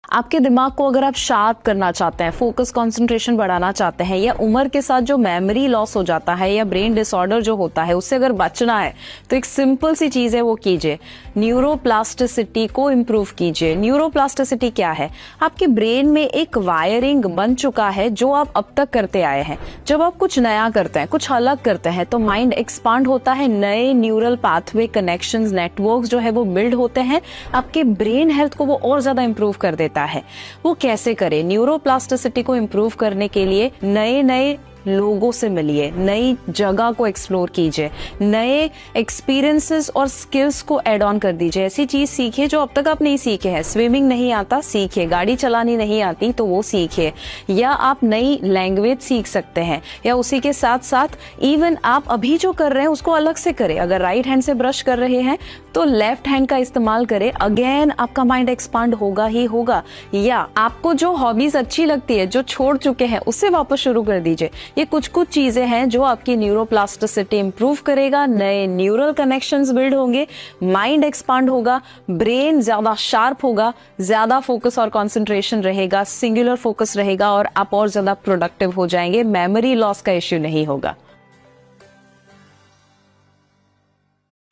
आपके दिमाग को अगर आप शार्प करना चाहते हैं, फोकस कंसंट्रेशन बढ़ाना चाहते हैं, या उम्र के साथ जो मेमोरी लॉस हो जाता है या ब्रेन डिसऑर्डर जो होता है उससे अगर बचना है तो एक सिंपल सी चीज है, वो कीजिए, न्यूरोप्लास्टिसिटी को इम्प्रूव कीजिए। न्यूरोप्लास्टिसिटी क्या है? आपके ब्रेन में एक वायरिंग बन चुका है जो आप अब तक करते आए हैं। जब आप कुछ नया करते हैं, कुछ अलग करते हैं तो माइंड एक्सपांड होता है, नए न्यूरल पाथवे कनेक्शंस, नेटवर्क्स जो है वो बिल्ड होते हैं, आपके ब्रेन हेल्थ को वो और ज्यादा इंप्रूव कर देता है। वो कैसे करें? न्यूरोप्लास्टिसिटी को इंप्रूव करने के लिए नए नए लोगों से मिलिए, नई जगह को एक्सप्लोर कीजिए, नए एक्सपीरियंसेस और स्किल्स को ऐड ऑन कर दीजिए। ऐसी चीज सीखिए जो अब तक आप नहीं सीखे हैं। स्विमिंग नहीं आता, सीखिए। गाड़ी चलानी नहीं आती तो वो सीखिए, या आप नई लैंग्वेज सीख सकते हैं, या उसी के साथ साथ इवन आप अभी जो कर रहे हैं उसको अलग से करें। अगर राइट हैंड से ब्रश कर रहे हैं तो लेफ्ट हैंड का इस्तेमाल करें। अगेन आपका माइंड एक्सपांड होगा ही होगा। या आपको जो हॉबीज अच्छी लगती है, जो छोड़ चुके हैं, उससे वापस शुरू कर दीजिए। ये कुछ चीजें हैं जो आपकी न्यूरोप्लास्टिसिटी इंप्रूव करेगा, नए न्यूरल कनेक्शंस बिल्ड होंगे, माइंड एक्सपांड होगा, ब्रेन ज्यादा शार्प होगा, ज्यादा फोकस और कंसंट्रेशन रहेगा, सिंगुलर फोकस रहेगा और आप और ज्यादा प्रोडक्टिव हो जाएंगे। मेमोरी लॉस का इश्यू नहीं होगा।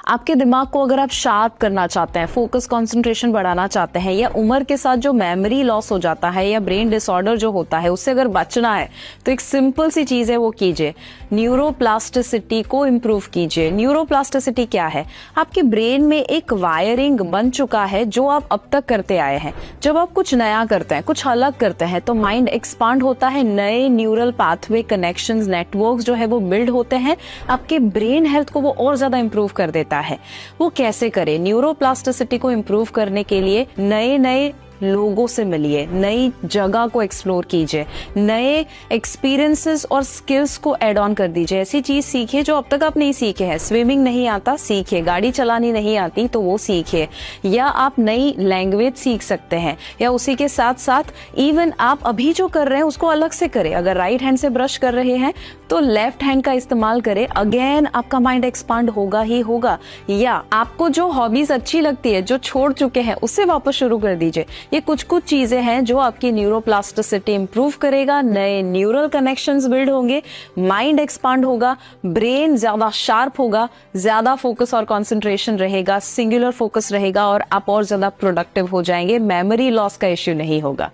आपके दिमाग को अगर आप शार्प करना चाहते हैं, फोकस कंसंट्रेशन बढ़ाना चाहते हैं, या उम्र के साथ जो मेमोरी लॉस हो जाता है या ब्रेन डिसऑर्डर जो होता है उससे अगर बचना है तो एक सिंपल सी चीज है, वो कीजिए, न्यूरोप्लास्टिसिटी को इम्प्रूव कीजिए। न्यूरोप्लास्टिसिटी क्या है? आपके ब्रेन में एक वायरिंग बन चुका है जो आप अब तक करते आए हैं। जब आप कुछ नया करते हैं, कुछ अलग करते हैं तो माइंड एक्सपांड होता है, नए न्यूरल पाथवे कनेक्शंस, नेटवर्क्स जो है वो बिल्ड होते हैं, आपके ब्रेन हेल्थ को वो और ज्यादा इंप्रूव कर देता है। वो कैसे करें? न्यूरोप्लास्टिसिटी को इंप्रूव करने के लिए नए नए लोगों से मिलिए, नई जगह को एक्सप्लोर कीजिए, नए एक्सपीरियंसेस और स्किल्स को ऐड ऑन कर दीजिए। ऐसी चीज सीखिए जो अब तक आप नहीं सीखे हैं। स्विमिंग नहीं आता, सीखिए। गाड़ी चलानी नहीं आती तो वो सीखिए, या आप नई लैंग्वेज सीख सकते हैं, या उसी के साथ साथ इवन आप अभी जो कर रहे हैं उसको अलग से करें। अगर राइट हैंड से ब्रश कर रहे हैं तो लेफ्ट हैंड का इस्तेमाल करें। अगेन आपका माइंड एक्सपांड होगा ही होगा। या आपको जो हॉबीज अच्छी लगती है, जो छोड़ चुके हैं, उससे वापस शुरू कर दीजिए। ये कुछ चीजें हैं जो आपकी न्यूरोप्लास्टिसिटी इंप्रूव करेगा, नए न्यूरल कनेक्शंस बिल्ड होंगे, माइंड एक्सपांड होगा, ब्रेन ज्यादा शार्प होगा, ज्यादा फोकस और कंसंट्रेशन रहेगा, सिंगुलर फोकस रहेगा और आप और ज्यादा प्रोडक्टिव हो जाएंगे। मेमोरी लॉस का इश्यू नहीं होगा।